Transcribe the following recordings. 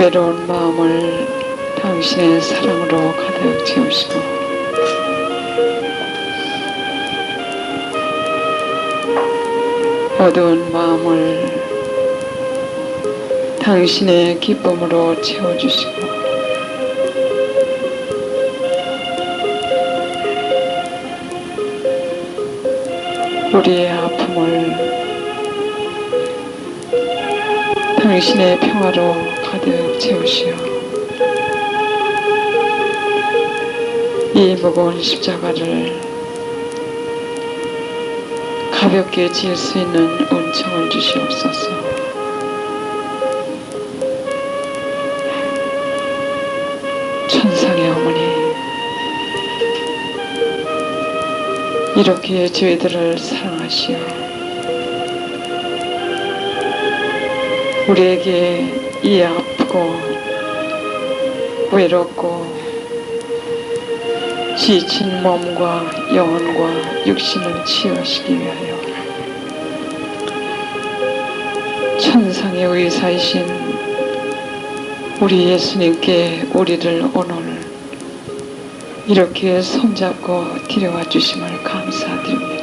외로운 마음을 당신의 사랑으로 가득 채우시고 어두운 마음을 당신의 기쁨으로 채워주시고 우리의 아픔을 당신의 평화로 가득 채우시어 이 무거운 십자가를 가볍게 질 수 있는 은총을 주시옵소서. 천상의 어머니, 이렇게 저희들을 사랑하시어 우리에게 이 아프고 외롭고 지친 몸과 영혼과 육신을 치유하시기 위하여 천상의 의사이신 우리 예수님께 우리를 오늘 이렇게 손잡고 데려와 주심을 감사드립니다.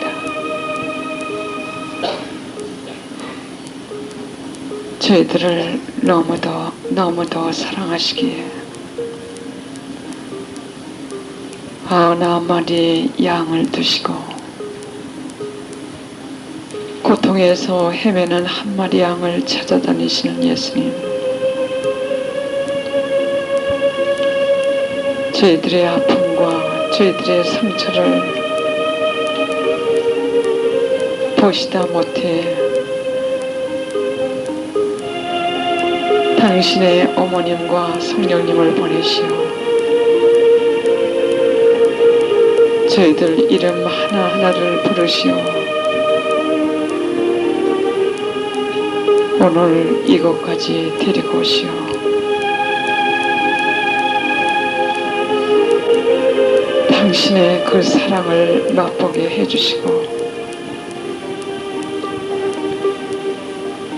저희들을 너무도 사랑하시기에 99마리의 양을 두시고 고통에서 헤매는 한 마리 양을 찾아다니시는 예수님, 저희들의 아픔과 저희들의 상처를 보시다 못해 당신의 어머님과 성령님을 보내시어 저희들 이름 하나하나를 부르시어 오늘 이곳까지 데리고 오시어 당신의 그 사랑을 맛보게 해주시고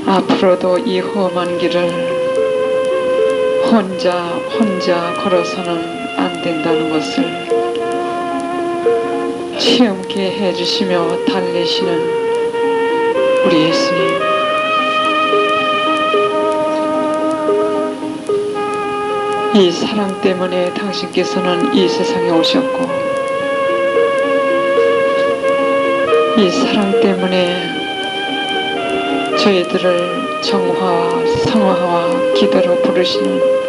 앞으로도 이 험한 길을 혼자 걸어서는 안 된다는 것을 체험케 해주시며 달래시는 우리 예수님, 이 사랑 때문에 당신께서는 이 세상에 오셨고 이 사랑 때문에 저희들을 정화와 성화와 기도로 부르시는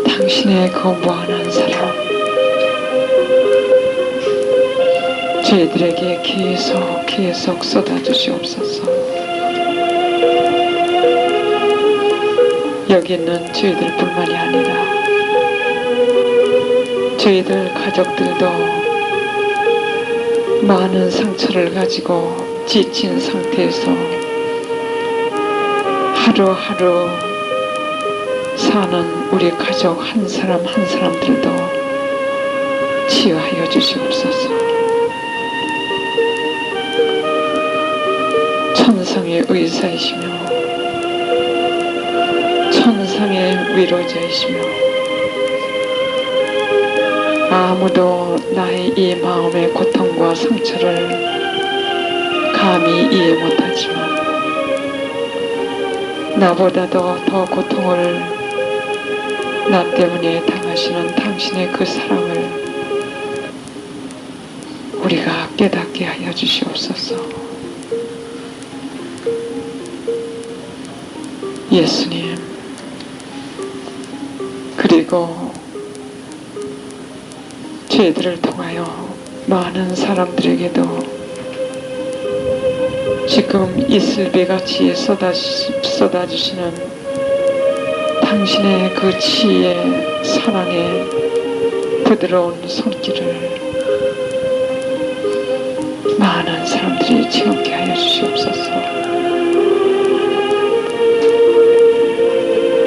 당신의 그 무한한 사랑 저희들에게 계속 쏟아주시옵소서. 여기 있는 저희들 뿐만이 아니라 저희들 가족들도 많은 상처를 가지고 지친 상태에서 하루하루 사는 우리 가족 한 사람 한 사람들도 치유하여 주시옵소서. 천상의 의사이시며 천상의 위로자이시며 아무도 나의 이 마음의 고통과 상처를 감히 이해 못하지만 나보다도 더 고통을 나 때문에 당하시는 당신의 그 사랑을 우리가 깨닫게 하여 주시옵소서. 예수님, 그리고 저희들을 통하여 많은 사람들에게도 지금 이슬비같이 쏟아주시는 당신의 그 치의 사랑의 부드러운 손길을 많은 사람들이 체험케 하여 주시옵소서.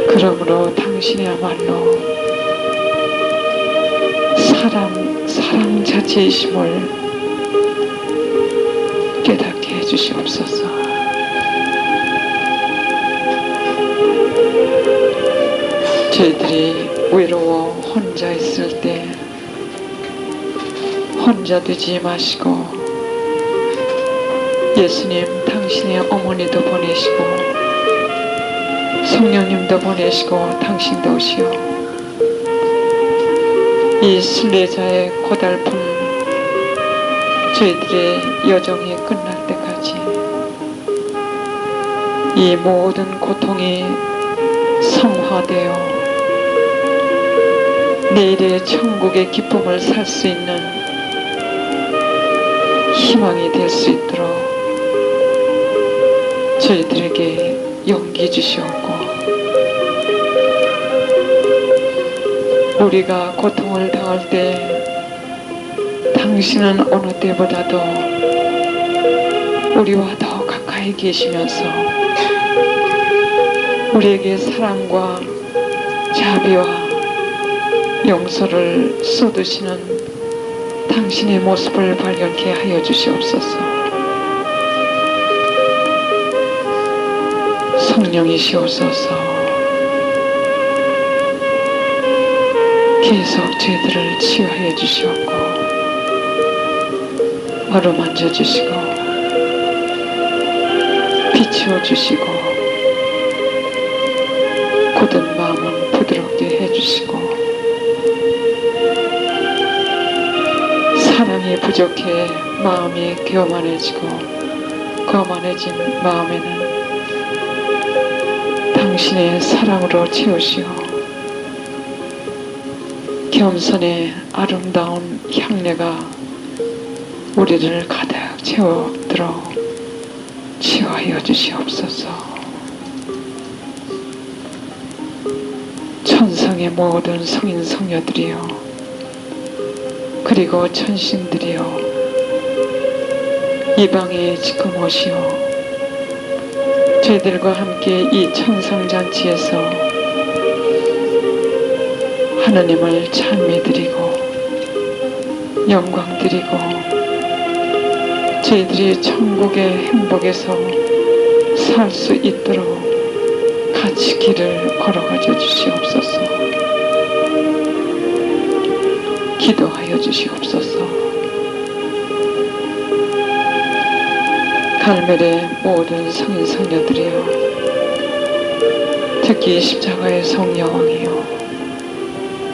그러므로 당신이야말로 사랑 자체이심을 깨닫게 해주시옵소서. 저희들이 외로워 혼자 있을 때 혼자 되지 마시고 예수님 당신의 어머니도 보내시고 성령님도 보내시고 당신도 오시오. 이 순례자의 고달픈 저희들의 여정이 끝날 때까지 이 모든 고통이 성화되어 내일의 천국의 기쁨을 살 수 있는 희망이 될 수 있도록 저희들에게 용기 주시옵고 우리가 고통을 당할 때 당신은 어느 때보다도 우리와 더 가까이 계시면서 우리에게 사랑과 자비와 용서를 쏟으시는 당신의 모습을 발견케 하여 주시옵소서. 성령이시옵소서. 계속 저희들을 치유하여 주시옵고 어루만져 주시고 비추어 주시고 굳은 마음은 부드럽게 해주시고 사랑이 부족해 마음이 교만해지고 거만해진 마음에는 당신의 사랑으로 채우시오. 겸손의 아름다운 향내가 우리를 가득 채워들어 치유하여 주시옵소서. 천상의 모든 성인 성녀들이여 그리고 천신들이여 이 방에 지금 오시오. 저희들과 함께 이 천상잔치에서 하나님을 찬미드리고 영광드리고 저희들이 천국의 행복에서 살 수 있도록 같이 길을 걸어가져 주시옵소서. 기도하여 주시옵소서. 갈멜의 모든 성인 성녀들이여 특히 십자가의 성여왕이여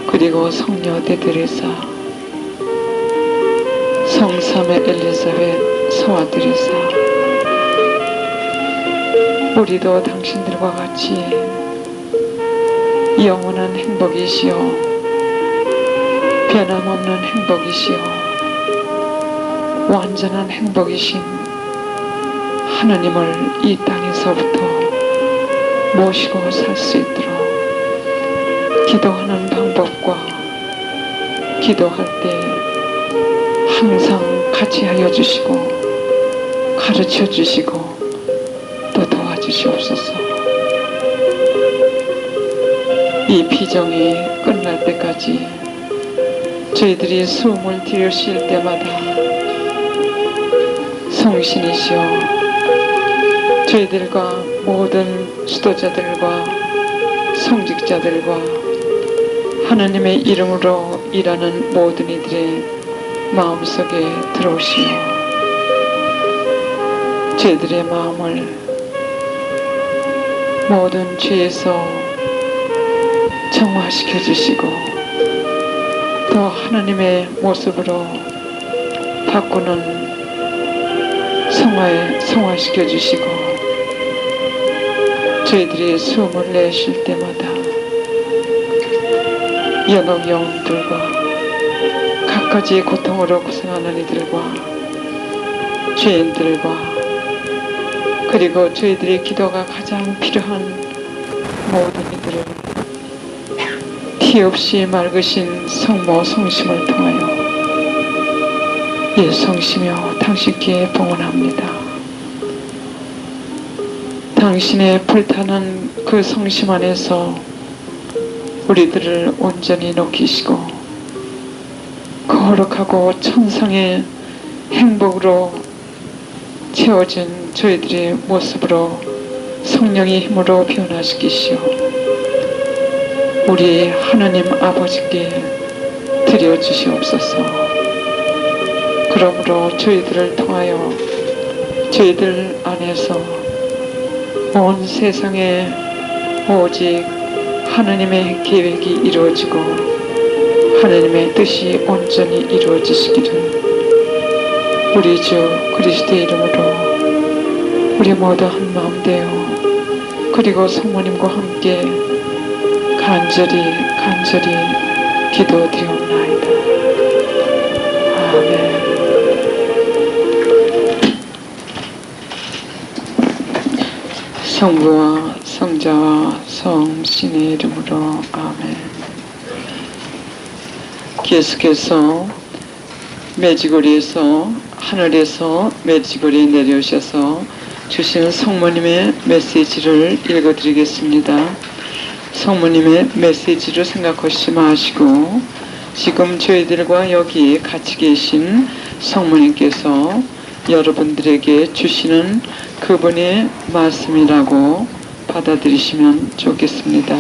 그리고 성녀대들에서 성삼의 엘리사벳 성아들에서 우리도 당신들과 같이 영원한 행복이시여 변함없는 행복이시여 완전한 행복이신 하나님을 이 땅에서부터 모시고 살 수 있도록 기도하는 방법과 기도할 때 항상 같이 하여 주시고 가르쳐 주시고 또 도와주시옵소서. 이 비정이 끝날 때까지 저희들이 숨을 들이쉴 때마다 성신이시여 저희들과 모든 수도자들과 성직자들과 하나님의 이름으로 일하는 모든 이들의 마음속에 들어오시오. 저희들의 마음을 모든 죄에서 정화시켜 주시고 또 하나님의 모습으로 바꾸는 성화시켜 주시고 저희들이 숨을 내쉴 때마다 연옥 영혼들과 갖가지 고통으로 고생하는 이들과 죄인들과 그리고 저희들의 기도가 가장 필요한 모든 이들을 티 없이 맑으신 성모 성심을 통하여 예 성시며 당신께 봉헌합니다. 당신의 불타는 그 성심 안에서 우리들을 온전히 녹이시고 거룩하고 천상의 행복으로 채워진 저희들의 모습으로 성령의 힘으로 변화시키시오. 우리 하나님 아버지께 드려주시옵소서. 그러므로 저희들을 통하여 저희들 안에서 온 세상에 오직 하나님의 계획이 이루어지고 하나님의 뜻이 온전히 이루어지시기를 우리 주 그리스도의 이름으로 우리 모두 한마음 되어 그리고 성모님과 함께 간절히 기도드리옵나이다. 아멘. 성부와 성자와 성신의 이름으로 아멘. 계속해서 매지거리에서 하늘에서 매지거리에 내려오셔서 주신 성모님의 메시지를 읽어드리겠습니다. 성모님의 메시지를 생각하시지 마시고 지금 저희들과 여기 같이 계신 성모님께서 여러분들에게 주시는 그분의 말씀이라고 받아들이시면 좋겠습니다.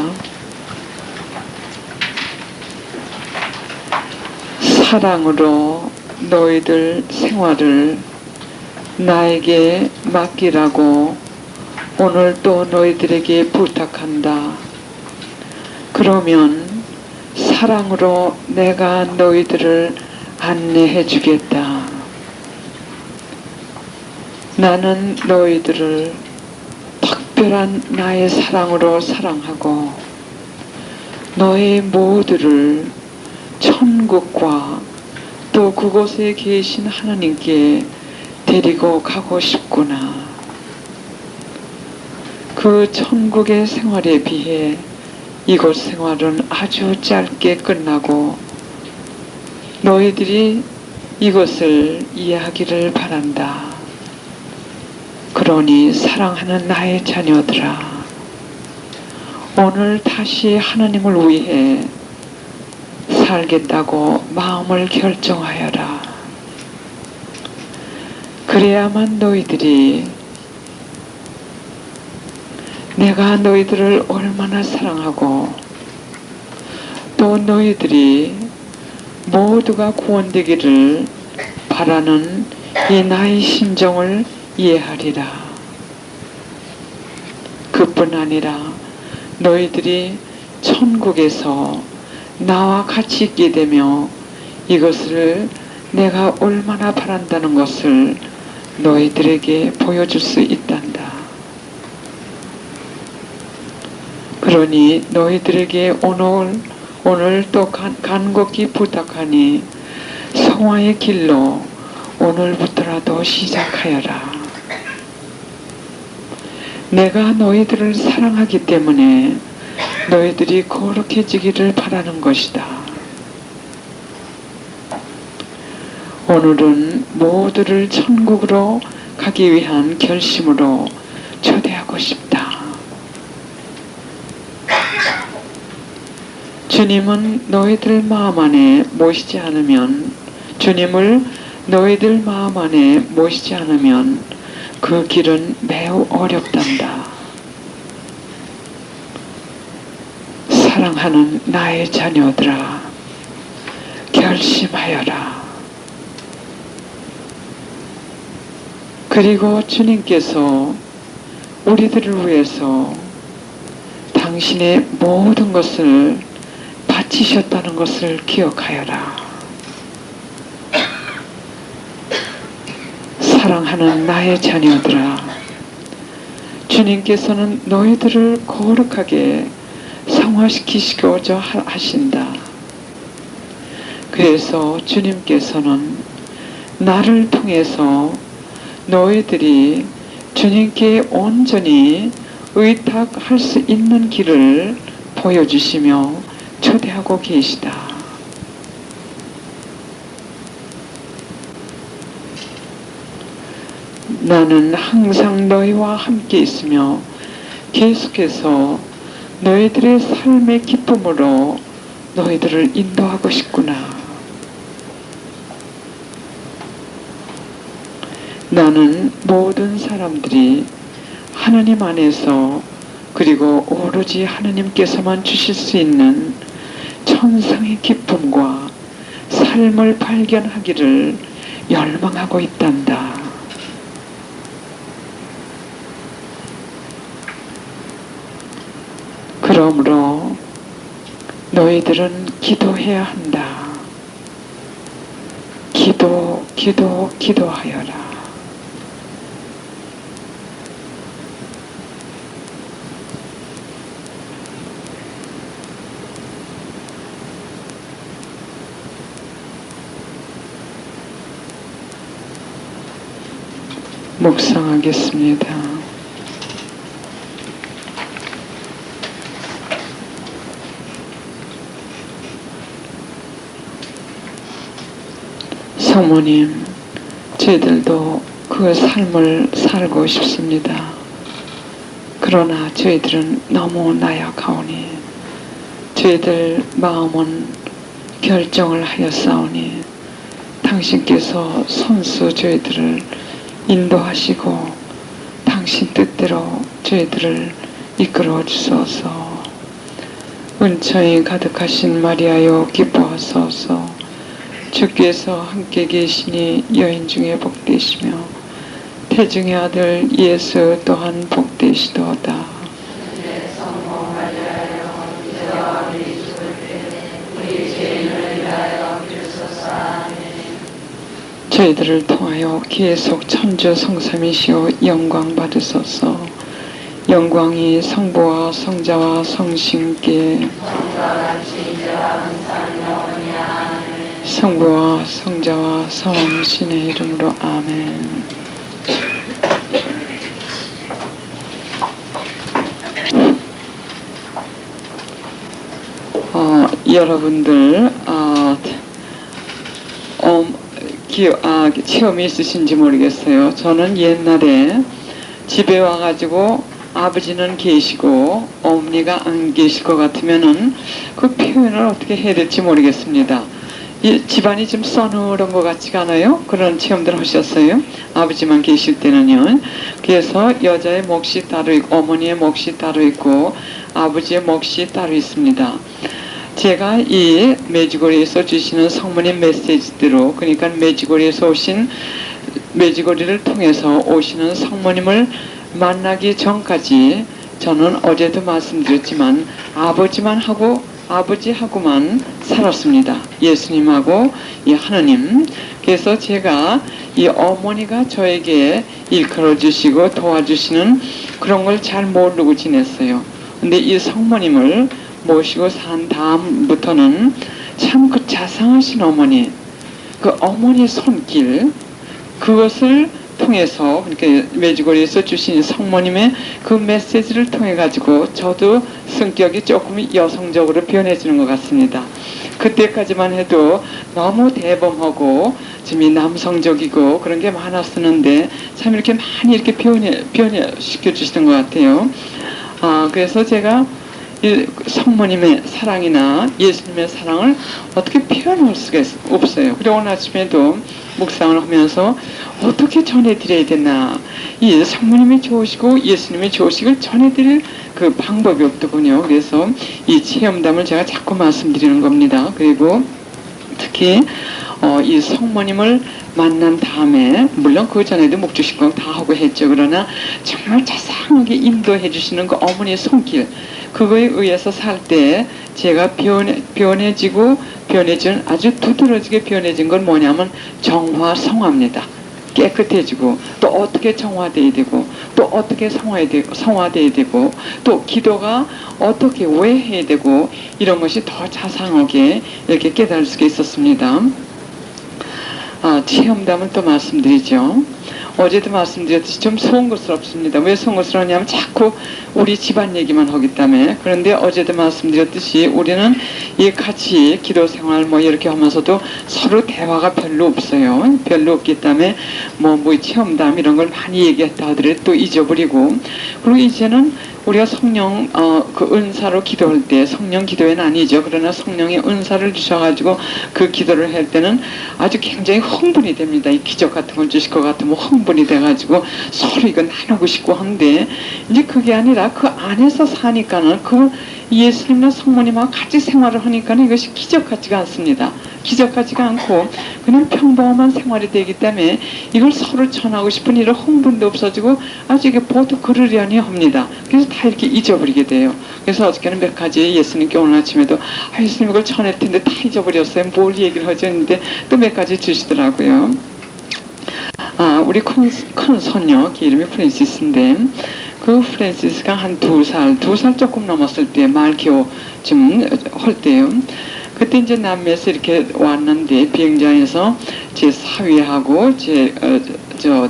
사랑으로 너희들 생활을 나에게 맡기라고 오늘 또 너희들에게 부탁한다. 그러면 사랑으로 내가 너희들을 안내해 주겠다. 나는 너희들을 특별한 나의 사랑으로 사랑하고 너희 모두를 천국과 또 그곳에 계신 하나님께 데리고 가고 싶구나. 그 천국의 생활에 비해 이곳 생활은 아주 짧게 끝나고 너희들이 이것을 이해하기를 바란다. 그러니 사랑하는 나의 자녀들아, 오늘 다시 하나님을 위해 살겠다고 마음을 결정하여라. 그래야만 너희들이 내가 너희들을 얼마나 사랑하고 또 너희들이 모두가 구원되기를 바라는 이 나의 심정을 이해하리라. 그뿐 아니라 너희들이 천국에서 나와 같이 있게 되며 이것을 내가 얼마나 바란다는 것을 너희들에게 보여줄 수 있단다. 그러니 너희들에게 오늘 또 간곡히 부탁하니 성화의 길로 오늘부터라도 시작하여라. 내가 너희들을 사랑하기 때문에 너희들이 거룩해지기를 바라는 것이다. 오늘은 모두를 천국으로 가기 위한 결심으로 초대하고 싶다. 주님은 너희들 마음 안에 모시지 않으면 주님을 너희들 마음 안에 모시지 않으면 그 길은 매우 어렵단다. 사랑하는 나의 자녀들아, 결심하여라. 그리고 주님께서 우리들을 위해서 당신의 모든 것을 바치셨다는 것을 기억하여라. 사랑하는 나의 자녀들아, 주님께서는 너희들을 거룩하게 성화시키시고자 하신다. 그래서 주님께서는 나를 통해서 너희들이 주님께 온전히 의탁할 수 있는 길을 보여주시며 초대하고 계시다. 나는 항상 너희와 함께 있으며 계속해서 너희들의 삶의 기쁨으로 너희들을 인도하고 싶구나. 나는 모든 사람들이 하나님 안에서 그리고 오로지 하느님께서만 주실 수 있는 천상의 기쁨과 삶을 발견하기를 열망하고 있단다. 그러므로 너희들은 기도해야 한다. 기도하여라. 묵상하겠습니다. 성모님, 저희들도 그 삶을 살고 싶습니다. 그러나 저희들은 너무 나약하오니 저희들 마음은 결정을 하였사오니 당신께서 선수 저희들을 인도하시고 당신 뜻대로 저희들을 이끌어 주소서. 은총이 가득하신 마리아여 기뻐하소서. 주께서 함께 계시니 여인 중에 복되시며 태중의 아들 예수 또한 복되시도다. 저희들을 통하여 계속 천주 성삼이시오 영광 받으소서. 영광이 성부와 성자와 성신께 성부와 성자와 성신의 이름으로 아멘. 여러분들 체험이 있으신지 모르겠어요. 저는 옛날에 집에 와가지고 아버지는 계시고 어머니가 안 계실 것 같으면은 그 표현을 어떻게 해야 될지 모르겠습니다. 이 집안이 좀 서늘한 것 같지가 않아요? 그런 체험들 하셨어요? 아버지만 계실 때는요. 그래서 여자의 몫이 따로 있고 어머니의 몫이 따로 있고 아버지의 몫이 따로 있습니다. 제가 이 메지고리에서 주시는 성모님 메시지대로, 그러니까 메지고리에서 오신, 메지고리를 통해서 오시는 성모님을 만나기 전까지 저는 어제도 말씀드렸지만 아버지하고만 살았습니다. 예수님하고 이 하느님. 그래서 제가 이 어머니가 저에게 일컬어 주시고 도와주시는 그런 걸 잘 모르고 지냈어요. 근데 이 성모님을 모시고 산 다음부터는 참 그 자상하신 어머니, 그 어머니 손길, 그것을 통해서, 그러니까 메지고리에서 주신 성모님의 그 메시지를 통해 가지고 저도 성격이 조금 여성적으로 변해지는 것 같습니다. 그때까지만 해도 너무 대범하고 좀 남성적이고 그런 게 많았었는데 참 이렇게 많이 이렇게 변해시켜 주시는 것 같아요. 그래서 제가 이 성모님의 사랑이나 예수님의 사랑을 어떻게 표현할 수가 없어요. 그리고 오늘 아침에도 묵상을 하면서 어떻게 전해드려야 되나, 이 성모님이 좋으시고 예수님이 좋으시고 전해드릴 그 방법이 없더군요. 그래서 이 체험담을 제가 자꾸 말씀드리는 겁니다. 그리고 특히 이 성모님을 만난 다음에, 물론 그 전에도 목주식광 다 하고 했죠. 그러나 정말 자상하게 인도해 주시는 그 어머니의 손길, 그거에 의해서 살 때 제가 변해진, 아주 두드러지게 변해진 건 뭐냐면 정화성화입니다. 깨끗해지고, 또 어떻게 정화돼야 되고, 또 어떻게 성화돼야 되고, 또 기도가 어떻게 왜 해야 되고, 이런 것이 더 자상하게 이렇게 깨달을 수가 있었습니다. 체험담을 또 말씀드리죠. 어제도 말씀드렸듯이 좀 송구스럽습니다. 왜 송구스러우냐면 자꾸 우리 집안 얘기만 하기 때문에. 그런데 어제도 말씀드렸듯이 우리는 이 같이 기도 생활 이렇게 하면서도 서로 대화가 별로 없어요. 별로 없기 때문에 체험담 이런 걸 많이 얘기했다 하더라도 또 잊어버리고, 그리고 이제는 우리가 성령 그 은사로 기도할 때 성령 기도회는 아니죠. 그러나 성령의 은사를 주셔가지고 그 기도를 할 때는 아주 굉장히 흥분이 됩니다. 이 기적 같은 걸 주실 것 같으면 흥분이 돼가지고 서로 이거 나누고 싶고 한데 이제 그게 아니라 그 안에서 사니까는 그 예수님과 성모님하고 같이 생활을 하니까는 이것이 기적 같지가 않습니다. 기적 같지가 않고 그냥 평범한 생활이 되기 때문에 이걸 서로 전하고 싶은 이런 흥분도 없어지고 아주 이게 모두 그러려니 합니다. 그래서 다 이렇게 잊어버리게 돼요. 그래서 어저께는 몇 가지 예수님께 오늘 아침에도 예수님 이걸 전할 텐데 다 잊어버렸어요. 뭘 얘기를 하죠 했는데 또 몇 가지 주시더라고요. 우리 큰 손녀 이름이 프랜시스인데 그 프랜시스가 한 2살 조금 넘었을 때 말 기호 좀 할 때요. 그때 이제 남미에서 이렇게 왔는데 비행장에서 제 사위하고 제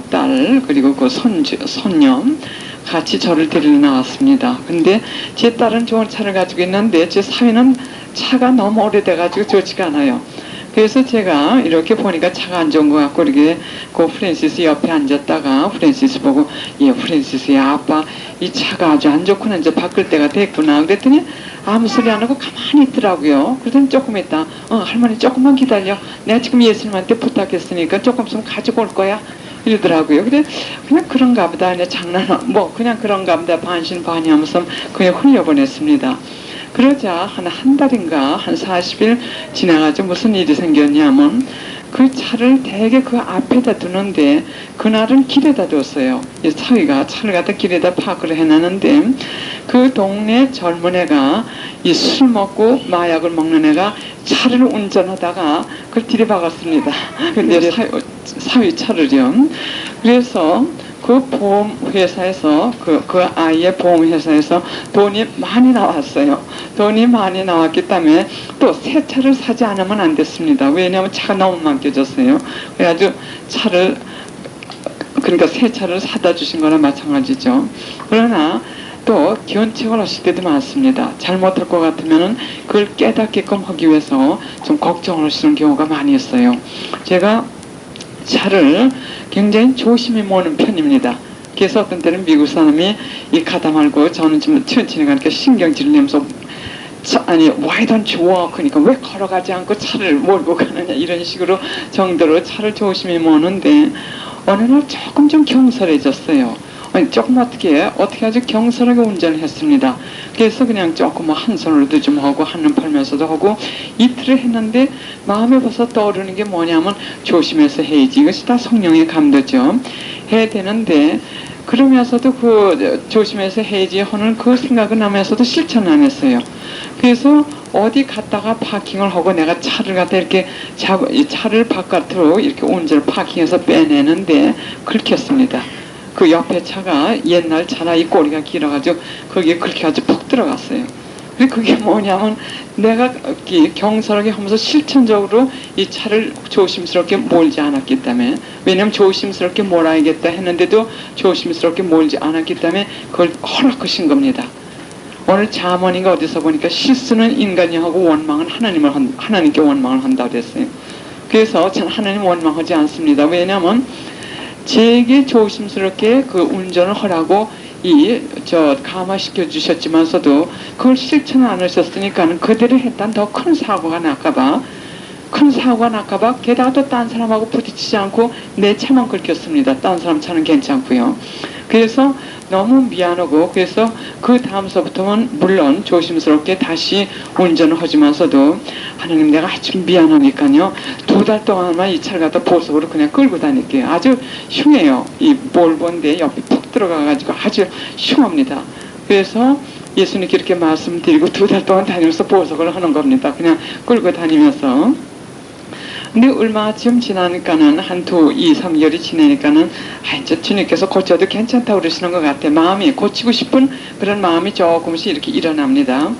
딸 그리고 그 손녀 같이 저를 데리러 나왔습니다. 근데 제 딸은 좋은 차를 가지고 있는데 제 사위는 차가 너무 오래돼가지고 좋지가 않아요. 그래서 제가 이렇게 보니까 차가 안 좋은 것 같고 이렇게 그 프랜시스 옆에 앉았다가 프랜시스 보고 프랜시스야 아빠 이 차가 아주 안 좋구나 이제 바꿀 때가 됐구나 그랬더니 아무 소리 안 하고 가만히 있더라고요. 그랬더니 조금 있다 할머니 조금만 기다려 내가 지금 예수님한테 부탁했으니까 조금 있으면 가지고 올 거야 이러더라고요. 그래 그냥 그런가 보다 그냥 그냥 그런가 보다 반신반의하면서 그냥 흘려보냈습니다. 그러자 한 달인가 한 40일 지나가지고 무슨 일이 생겼냐면 그 차를 대개 그 앞에다 두는데 그날은 길에다 뒀어요. 사위가 차를 갖다 길에다 파크를 해놨는데 그 동네 젊은 애가 이 술 먹고 마약을 먹는 애가 차를 운전하다가 그걸 들이박았습니다. 근데 사위 차를요. 그래서 그 보험회사에서 그 아이의 보험회사에서 돈이 많이 나왔어요. 돈이 많이 나왔기 때문에 또 새 차를 사지 않으면 안 됐습니다. 왜냐하면 차가 너무 맡겨졌어요. 그래가지고 그러니까 새 차를 사다 주신 거나 마찬가지죠. 그러나 또 견책을 하실 때도 많습니다. 잘못할 것 같으면은 그걸 깨닫게끔 하기 위해서 좀 걱정을 하시는 경우가 많이 있어요. 제가 차를 굉장히 조심히 모는 편입니다. 그래서 어떤 때는 미국 사람이 이 가다 말고 저는 좀 천천히 가니까 신경질을 내면서 why don't you walk? 그러니까 왜 걸어가지 않고 차를 몰고 가느냐 이런 식으로 정도로 차를 조심히 모는데 어느 날 조금 좀 경솔해졌어요. 조금 어떻게 아주 경솔하게 운전을 했습니다. 그래서 그냥 조금 한 손으로도 좀 하고 한눈 팔면서도 하고 이틀을 했는데 마음에 벌써 떠오르는 게 뭐냐면 조심해서 해야지. 이것이 다 성령의 감도죠. 해야 되는데 그러면서도 그 조심해서 해야지 하는 그 생각은 나면서도 실천 안 했어요. 그래서 어디 갔다가 파킹을 하고 내가 차를 갖다 이렇게 차를 바깥으로 이렇게 운전을 파킹해서 빼내는데 긁혔습니다. 그 옆에 차가 옛날 차나 이 꼬리가 길어가지고 거기에 그렇게 아주 푹 들어갔어요. 근데 그게 뭐냐면 내가 경솔하게 하면서 실천적으로 이 차를 조심스럽게 몰지 않았기 때문에 왜냐면 조심스럽게 몰아야겠다 했는데도 조심스럽게 몰지 않았기 때문에 그걸 허락하신 겁니다. 오늘 잠언인가 어디서 보니까 실수는 인간이 하고 원망은 하나님께 원망을 한다고 그랬어요. 그래서 저는 하나님 원망하지 않습니다. 왜냐하면 제게 조심스럽게 그 운전을 하라고 감화시켜 주셨지만서도 그걸 실천을 안 하셨으니까는 그대로 했다는 더 큰 사고가 날까봐 게다가 또 딴 사람하고 부딪히지 않고 내 차만 긁혔습니다. 딴 사람 차는 괜찮고요. 그래서 너무 미안하고 그래서 그 다음서부터는 물론 조심스럽게 다시 운전을 하지만서도 하나님 내가 아주 미안하니까요 2달 동안만 이 차를 갖다 보석으로 그냥 끌고 다닐게요. 아주 흉해요. 이 볼본데 옆에 푹 들어가가지고 아주 흉합니다. 그래서 예수님께 이렇게 말씀드리고 2달 동안 다니면서 보석을 하는 겁니다. 그냥 끌고 다니면서. 근데 얼마쯤 지나니까는 한 2, 3개월이 지나니까는 이제 주님께서 고쳐도 괜찮다고 그러시는 것 같아. 마음이 고치고 싶은 그런 마음이 조금씩 이렇게 일어납니다.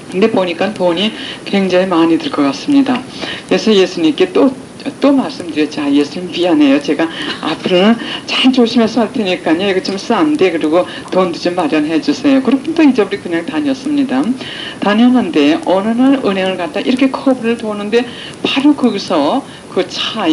근데 보니까 돈이 굉장히 많이 들 것 같습니다. 그래서 예수님께 또 또 말씀드렸죠. 예수님 미안해요. 제가 앞으로는 잘 조심해서 할 테니까요. 이거 좀 싼데 그리고 돈도 좀 마련해 주세요. 그렇게 또 잊어버리고 그냥 다녔습니다. 다녔는데 어느 날 은행을 갔다 이렇게 커브를 도는데 바로 거기서 그 차,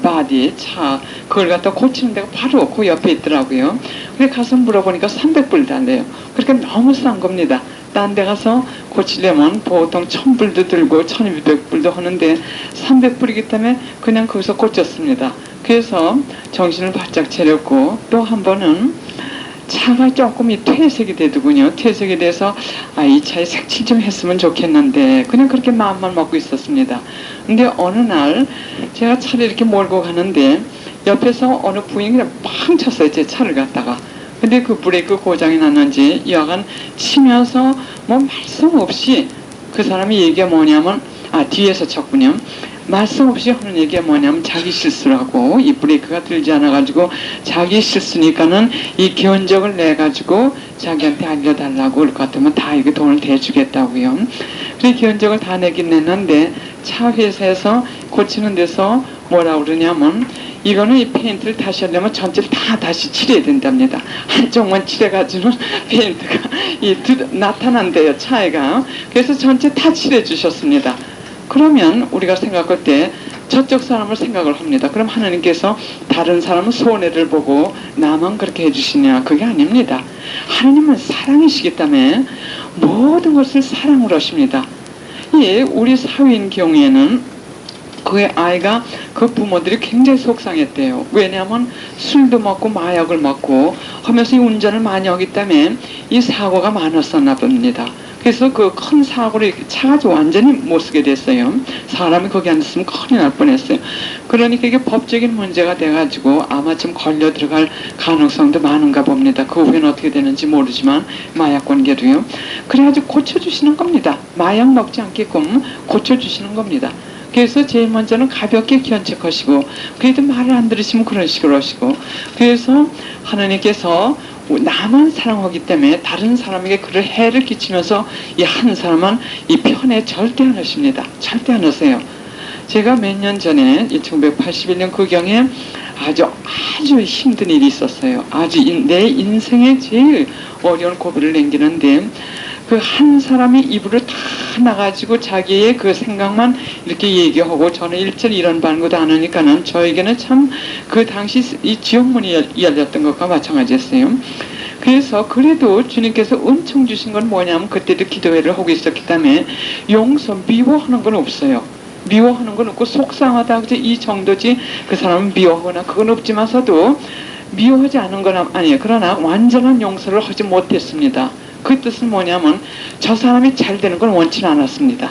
바디 차 그걸 갖다 고치는 데가 바로 그 옆에 있더라고요. 그래 가서 물어보니까 300불 달래요. 그러니까 너무 싼 겁니다. 딴 데 가서 고치려면 보통 1000불도 들고 1200불도 하는데 300불이기 때문에 그냥 거기서 고쳤습니다. 그래서 정신을 바짝 차렸고 또 한 번은 차가 조금 퇴색이 되더군요. 퇴색이 돼서 이 차에 색칠 좀 했으면 좋겠는데 그냥 그렇게 마음만 먹고 있었습니다. 근데 어느 날 제가 차를 이렇게 몰고 가는데 옆에서 어느 부인이 그냥 팡 쳤어요. 제 차를 갖다가. 근데 그 브레이크 고장이 났는지 여하간 치면서 뭐 말씀 없이 그 사람이 얘기가 뭐냐면 뒤에서 쳤군요. 말씀 없이 하는 얘기가 뭐냐면 자기 실수라고 이 브레이크가 들지 않아가지고 자기 실수니까는 이 견적을 내가지고 자기한테 알려달라고 그럴 것 같으면 다 이게 돈을 대주겠다고요. 그래서 견적을 다 내긴 냈는데 차 회사에서 고치는 데서 뭐라 그러냐면 이거는 이 페인트를 다시 하려면 전체를 다 다시 칠해야 된답니다. 한쪽만 칠해가지고는 페인트가 나타난대요, 차이가. 그래서 전체 다 칠해 주셨습니다. 그러면 우리가 생각할 때 저쪽 사람을 생각을 합니다. 그럼 하나님께서 다른 사람은 손해를 보고 나만 그렇게 해주시냐? 그게 아닙니다. 하나님은 사랑이시기 때문에 모든 것을 사랑으로 하십니다. 예, 우리 사위인 경우에는 그 아이가 그 부모들이 굉장히 속상했대요. 왜냐하면 술도 먹고 마약을 먹고 하면서 이 운전을 많이 하기 때문에 이 사고가 많았었나 봅니다. 그래서 그 큰 사고를 차가 완전히 못 쓰게 됐어요. 사람이 거기 앉았으면 큰일 날 뻔했어요. 그러니까 이게 법적인 문제가 돼가지고 아마 좀 걸려 들어갈 가능성도 많은가 봅니다. 그 후에는 어떻게 되는지 모르지만 마약 관계도요. 그래가지고 고쳐주시는 겁니다. 마약 먹지 않게끔 고쳐주시는 겁니다. 그래서 제일 먼저는 가볍게 견책하시고 그래도 말을 안 들으시면 그런 식으로 하시고 그래서 하나님께서 나만 사랑하기 때문에 다른 사람에게 그를 해를 끼치면서 이 한 사람은 이 편에 절대 안 하십니다. 절대 안 하세요. 제가 몇 년 전에 1981년 그경에 아주 힘든 일이 있었어요. 내 인생에 제일 어려운 고비를 남기는데 그 한 사람이 입으로 다 나가지고 자기의 그 생각만 이렇게 얘기하고 저는 일절 이런 반고도 안 하니까는 저에게는 참 그 당시 이 지옥문이 열렸던 것과 마찬가지였어요. 그래서 그래도 주님께서 은총 주신 건 뭐냐면 그때도 기도회를 하고 있었기 때문에 미워하는 건 없어요. 미워하는 건 없고 속상하다 그저 이 정도지 그 사람은 미워하거나 그건 없지만서도 미워하지 않은 건 아니에요. 그러나 완전한 용서를 하지 못했습니다. 그 뜻은 뭐냐면 저 사람이 잘 되는 걸 원치는 않았습니다.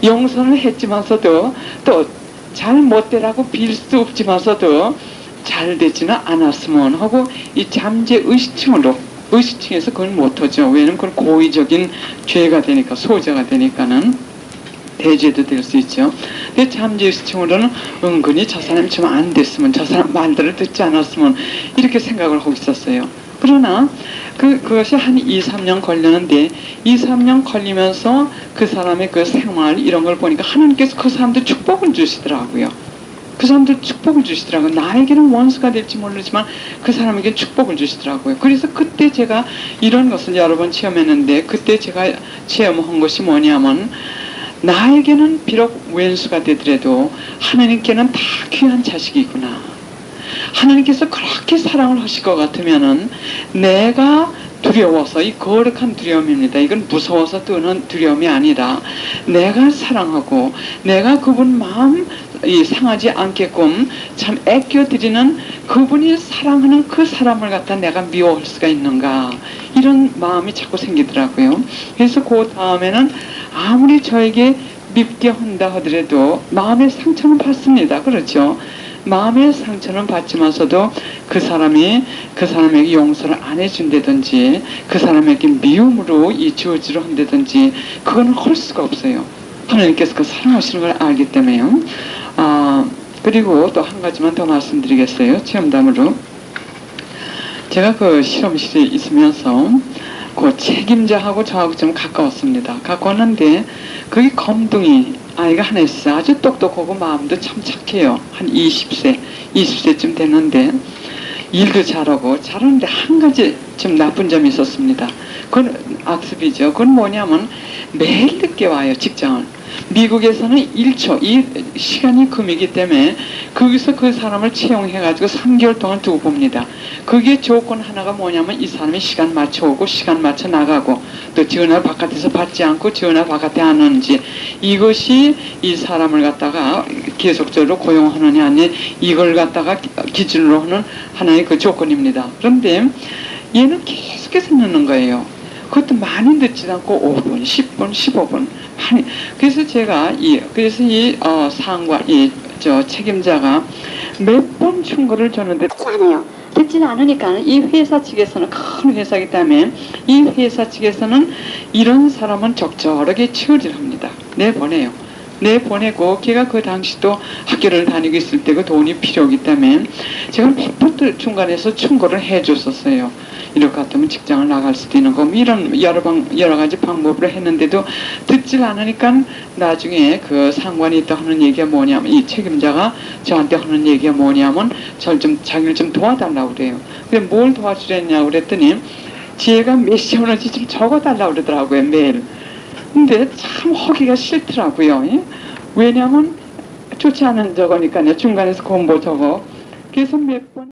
용서는 했지만서도 또 잘 못되라고 빌 수 없지만서도 잘 되지는 않았으면 하고 이 잠재 의식층에서 그걸 못하죠. 왜냐면 그건 고의적인 죄가 되니까 소재가 되니까는 대죄도 될 수 있죠. 근데 잠재 의식층으로는 은근히 저 사람이 좀 안 됐으면 저 사람 말들을 듣지 않았으면 이렇게 생각을 하고 있었어요. 그러나 그것이 한 2-3년 걸렸는데 2-3년 걸리면서 그 사람의 그 생활 이런 걸 보니까 하나님께서 그 사람들 축복을 주시더라고요. 그 사람들 축복을 주시더라고요. 나에게는 원수가 될지 모르지만 그 사람에게 축복을 주시더라고요. 그래서 그때 제가 이런 것을 여러 번 체험했는데 그때 제가 체험한 것이 뭐냐면 나에게는 비록 왼수가 되더라도 하나님께는 다 귀한 자식이구나. 하나님께서 그렇게 사랑을 하실 것 같으면은 내가 두려워서 이 거룩한 두려움입니다. 이건 무서워서 뜨는 두려움이 아니라 내가 사랑하고 내가 그분 마음 상하지 않게끔 참 애껴드리는 그분이 사랑하는 그 사람을 갖다 내가 미워할 수가 있는가 이런 마음이 자꾸 생기더라고요. 그래서 그 다음에는 아무리 저에게 밉게 한다 하더라도 마음의 상처는 받습니다. 그렇죠? 마음의 상처는 받지만서도 그 사람에게 용서를 안 해준다든지 그 사람에게 미움으로 이 저주를 한다든지 그거는 할 수가 없어요. 하나님께서 그 사랑하시는 걸 알기 때문에요. 그리고 또 한 가지만 더 말씀드리겠어요. 체험담으로. 제가 그 실험실에 있으면서 그 책임자하고 저하고 좀 가까웠습니다. 가까웠는데 그게 검둥이 아이가 하나 있어. 아주 똑똑하고 마음도 참 착해요. 한 20세쯤 됐는데 일도 잘하는데 한 가지 좀 나쁜 점이 있었습니다. 그건 악습이죠. 그건 뭐냐면 매일 늦게 와요, 직장을. 미국에서는 1초, 이 시간이 금이기 때문에 거기서 그 사람을 채용해가지고 3개월 동안 두고 봅니다. 그게 조건 하나가 뭐냐면 이 사람이 시간 맞춰 오고 시간 맞춰 나가고 또 전화 바깥에서 받지 않고 전화 바깥에 안 오는지, 이것이 이 사람을 갖다가 계속적으로 고용하느냐 아니 이걸 갖다가 기준으로 하는 하나의 그 조건입니다. 그런데 얘는 계속해서 늦는 거예요. 그것도 많이 늦지도 않고 5분, 10분, 15분 많이. 그래서 제가 상관 책임자가 몇 번 충고를 줬는데 듣지 않아요. 듣지는 않으니까 이 회사 측에서는, 큰 회사이기 때문에 이 회사 측에서는 이런 사람은 적절하게 처리를 합니다. 내보내고 걔가 그 당시도 학교를 다니고 있을 때고 돈이 필요하기 때문에 제가 몇 번 중간에서 충고를 해줬었어요. 이럴 것 같으면 직장을 나갈 수도 있는 거, 이런 여러 가지 방법으로 했는데도 듣질 않으니까 나중에 그 상관이 있다 하는 얘기가 뭐냐면, 이 책임자가 저한테 하는 얘기가 뭐냐면 자기를 좀 도와달라고 그래요. 근데 뭘 도와주랬냐고 그랬더니 지혜가 몇 시에 오는지 좀 적어달라고 그러더라고요, 매일. 근데 참 하기가 싫더라고요. 왜냐면 좋지 않은 저거니까요. 중간에서 공부 저거. 그래서 몇 번